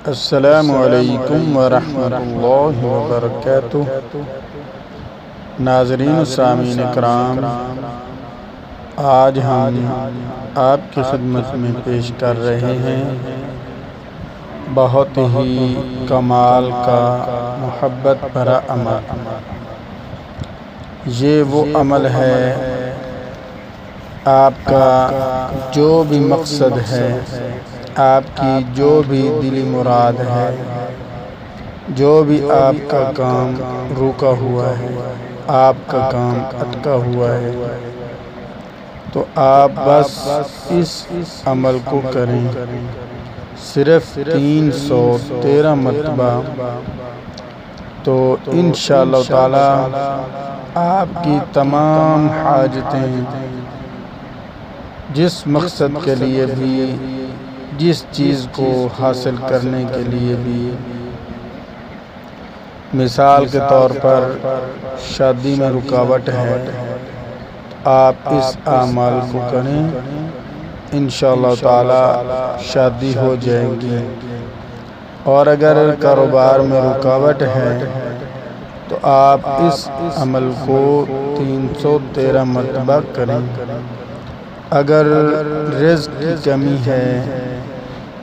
السلام علیکم ورحمۃ اللہ وبرکاتہ۔ ناظرین و سامعین کرام، آج ہم آپ کی خدمت میں پیش کر رہے ہیں بہت ہی کمال کا محبت بھرا عمل۔ یہ وہ عمل ہے، آپ کا جو بھی مقصد ہے، آپ کی جو بھی دلی مراد ہے، جو بھی آپ کا کام رکا ہوا ہے، آپ کا کام اٹکا ہوا ہے، تو آپ بس اس عمل کو کریں، صرف 313 مرتبہ، تو انشاءاللہ تعالی آپ کی تمام حاجتیں، جس مقصد کے لیے بھی، جس چیز کو حاصل کرنے کے لیے بھی، مثال کے طور پر شادی میں رکاوٹ ہے، آپ اس اعمال کو کریں، انشاءاللہ تعالی شادی ہو جائے گی۔ اور اگر کاروبار میں رکاوٹ ہے تو آپ اس عمل کو 313 مرتبہ کریں۔ اگر رزق کی کمی ہے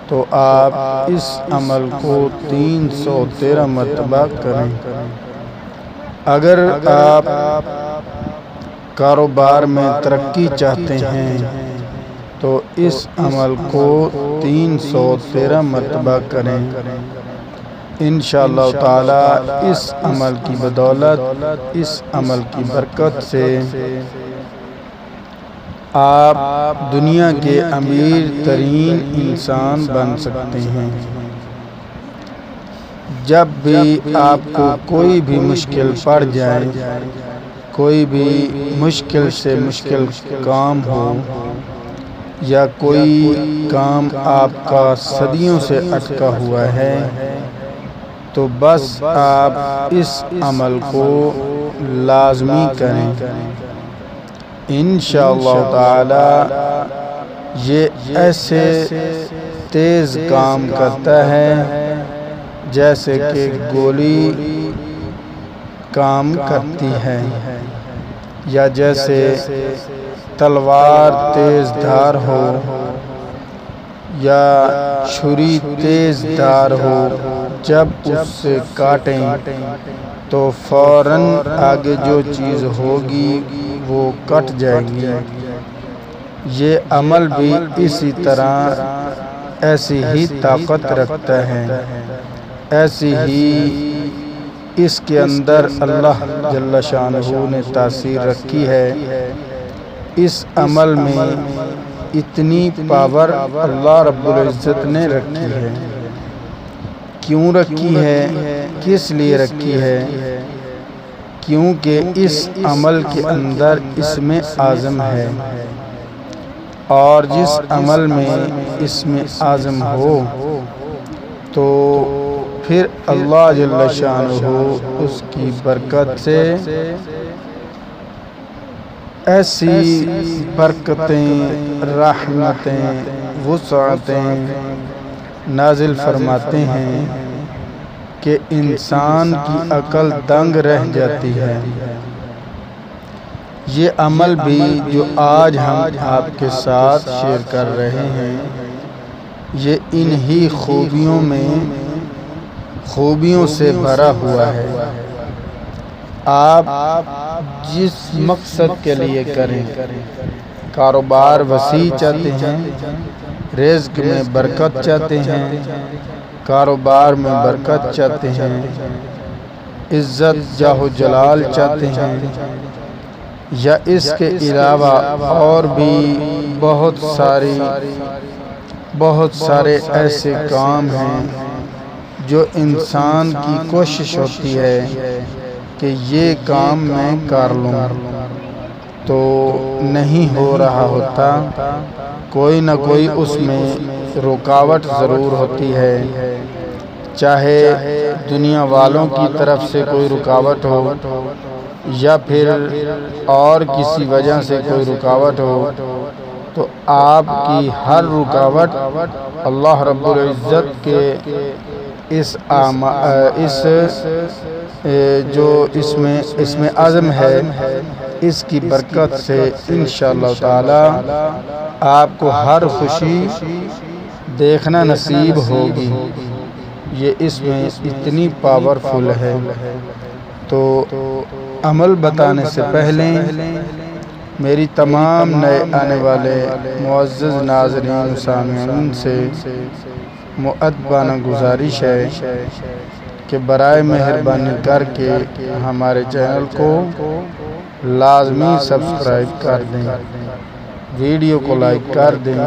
تو آپ اس عمل کو 313 مرتبہ کریں۔ اگر آپ کاروبار میں ترقی چاہتے ہیں تو اس عمل کو 313 مرتبہ کریں۔ انشاءاللہ تعالی اس عمل کی بدولت، اس عمل کی برکت سے آپ دنیا کے امیر ترین انسان بن سکتے ہیں۔ جب بھی آپ کو کوئی بھی مشکل پڑ جائے، کوئی بھی مشکل سے مشکل کام ہو، یا کوئی کام آپ کا صدیوں سے اٹکا ہوا ہے، تو بس آپ اس عمل کو لازمی کریں۔ انشاءاللہ تعالی یہ ایسے تیز کام کرتا ہے جیسے کہ گولی کام کرتی ہے، یا جیسے تلوار تیز دھار ہو، یا چھری تیز دھار ہو، جب اس سے کاٹیں تو فوراً آگے جو چیز ہوگی وہ کٹ جائے گی۔ یہ عمل بھی اسی طرح ایسی ہی طاقت رکھتا ہے، ایسی ہی اس کے اندر اللہ جل شانہ نے تاثیر رکھی ہے۔ اس عمل میں اتنی پاور اللہ رب العزت نے رکھی ہے۔ کیوں رکھی ہے؟ کس لیے رکھی ہے؟ کیونکہ اس عمل کے اندر اسم اعظم ہے، اور جس عمل میں اسم اعظم ہو تو پھر اللہ جل شانہ اس کی برکت سے ایسی برکتیں، رحمتیں، وسعتیں نازل فرماتے ہیں کہ انسان کی عقل دنگ رہ جاتی ہے۔ یہ عمل بھی جو آج ہم آپ کے ساتھ شیئر کر رہے ہیں، یہ انہی خوبیوں سے بھرا ہوا ہے۔ آپ جس مقصد کے لیے کریں، کاروبار وسیع چاہتے ہیں، رزق میں برکت چاہتے ہیں، کاروبار میں برکت چاہتے ہیں، عزت جاہ و جلال چاہتے ہیں، یا اس کے علاوہ اور بھی بہت سارے ایسے کام ہیں جو انسان کی کوشش ہوتی ہے کہ یہ کام میں کر لوں، تو نہیں ہو رہا ہوتا، کوئی نہ کوئی اس میں رکاوٹ ضرور ہوتی ہے، چاہے دنیا والوں کی طرف سے کوئی رکاوٹ ہو، یا پھر اور کسی وجہ سے کوئی رکاوٹ ہو، تو آپ کی ہر رکاوٹ اللہ رب العزت کے جو اس میں عزم ہے، اس کی برکت سے انشاءاللہ تعالی آپ کو ہر خوشی دیکھنا نصیب ہوگی۔ یہ اس میں اتنی پاورفل ہے۔ تو عمل بتانے سے پہلے میری تمام نئے آنے والے معزز ناظرین و سامعین سے مؤدبانہ گزارش ہے کہ برائے مہربانی کر کے ہمارے چینل کو لازمی سبسکرائب کر دیں، ویڈیو کو لائک کر دیں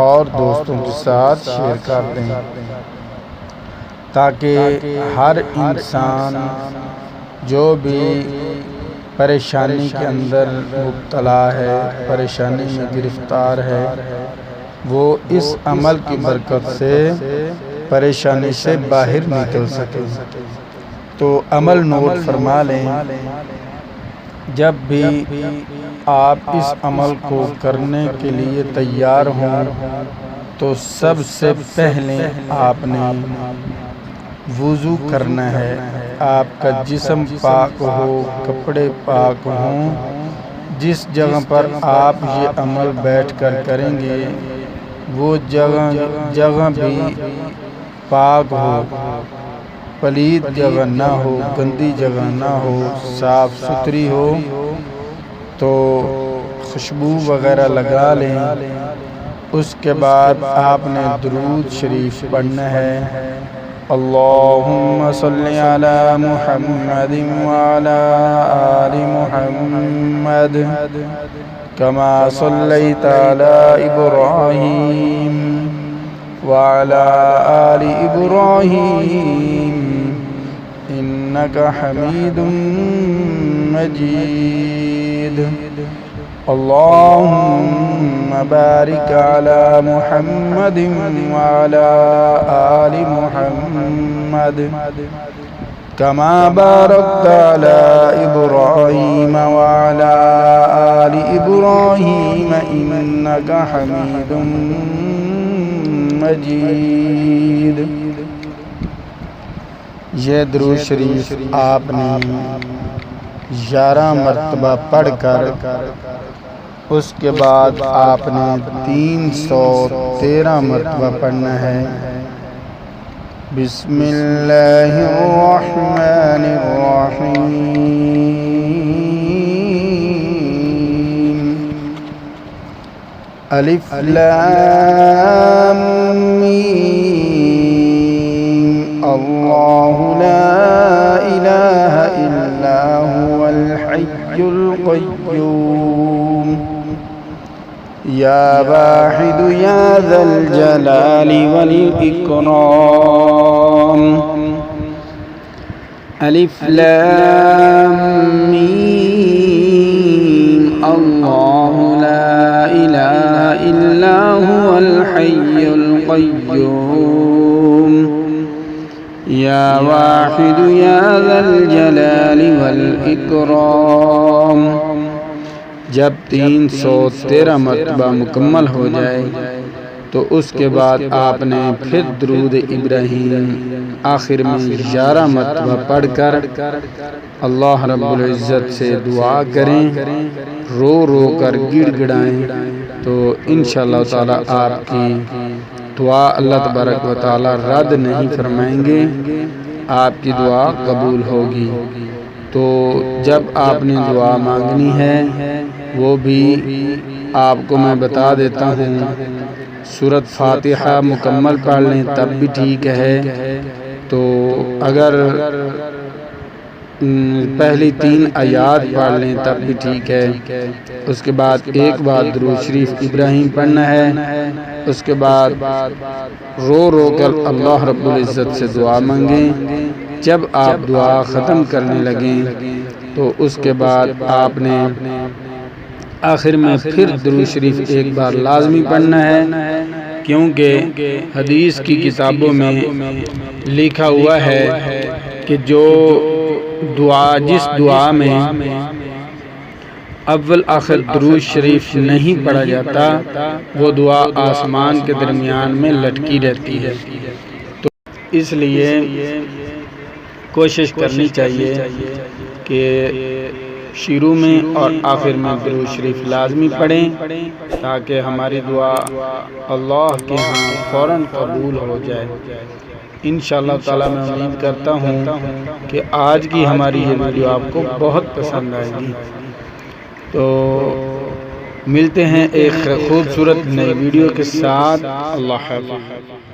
اور دوستوں کے ساتھ شیئر کر دیں، تاکہ ہر انسان جو بھی پریشانی کے اندر مبتلا ہے، پریشانی میں گرفتار ہے، وہ اس عمل کی برکت سے پریشانی سے باہر نکل سکے۔ تو عمل نوٹ فرما لیں، جب بھی آپ اس عمل کو کرنے کے لیے تیار ہوں تو سب سے پہلے آپ نے وضو کرنا ہے۔ آپ کا جسم پاک ہو، کپڑے پاک ہوں، جس جگہ پر آپ یہ عمل بیٹھ کر کریں گے وہ جگہ بھی پاک ہو، پلید جگہ نہ ہو، گندی جگہ نہ ہو، صاف ستھری ہو۔ تو خوشبو وغیرہ لگا لیں۔ اس کے بعد آپ نے درود شریف پڑھنا ہے۔ اللہم صلی علی محمد وعلی آل محمد کما صلیت علی ابراہیم وعلی آل ابراہیم انک حمید مجید۔ اللہم بارک علی محمد وعلی آل محمد کما بارکت علی ابراہیم وعلی آل ابراہیم انک حمید مجید۔ یہ درود شریف آپ نے 11 مرتبہ پڑھ کر اس کے بعد آپ نے 313 مرتبہ پڑھنا ہے۔ بسم اللہ الرحمن الرحیم۔ الف لام میم اللہ لا الہ الا هو الحی القیوم یا واحد یا ذا الجلال والاکرام۔ الف لام میم اللہ لا الہ الا هو الحی القیوم یا واحد یا ذا الجلال والاکرام۔ جب 313 مرتبہ مکمل ہو جائے تو اس کے بعد آپ نے پھر درود ابراہیم آخر میں 11 مرتبہ پڑھ کر اللہ رب العزت سے دعا کریں، رو رو کر گڑ گڑائیں، تو انشاءاللہ تعالی آپ کی دعا اللہ تبارک و تعالی رد نہیں فرمائیں گے، آپ کی دعا قبول ہوگی۔ تو جب آپ نے دعا مانگنی ہے وہ بھی آپ کو میں بتا دیتا ہوں، سورۃ فاتحہ مکمل پڑھ لیں تب بھی ٹھیک ہے۔ تو اگر پہلی 3 آیات پڑھ لیں تب بھی ٹھیک ہے۔ اس کے بعد ایک بار درود شریف ابراہیم پڑھنا ہے، اس کے بعد رو رو کر اللہ رب العزت سے دعا مانگیں۔ جب آپ دعا ختم کرنے لگیں تو اس کے بعد آپ نے آخر میں پھر درود شریف ایک بار لازمی پڑھنا ہے، کیونکہ حدیث کی کتابوں میں لکھا ہوا ہے کہ جس دعا میں اول آخر درود شریف نہیں پڑھا جاتا وہ دعا آسمان کے درمیان میں لٹکی رہتی ہے۔ اس لیے کوشش کرنی چاہیے کہ شروع میں اور آخر میں درود شریف لازمی پڑھیں تاکہ ہماری دعا اللہ کے ہاں فوراً قبول ہو جائے۔ انشاءاللہ تعالی میں امید کرتا ہوں کہ آج کی ہماری یہ ویڈیو آپ کو بہت پسند آئے گی۔ تو ملتے ہیں ایک خوبصورت نئی ویڈیو کے ساتھ۔ اللہ حافظ۔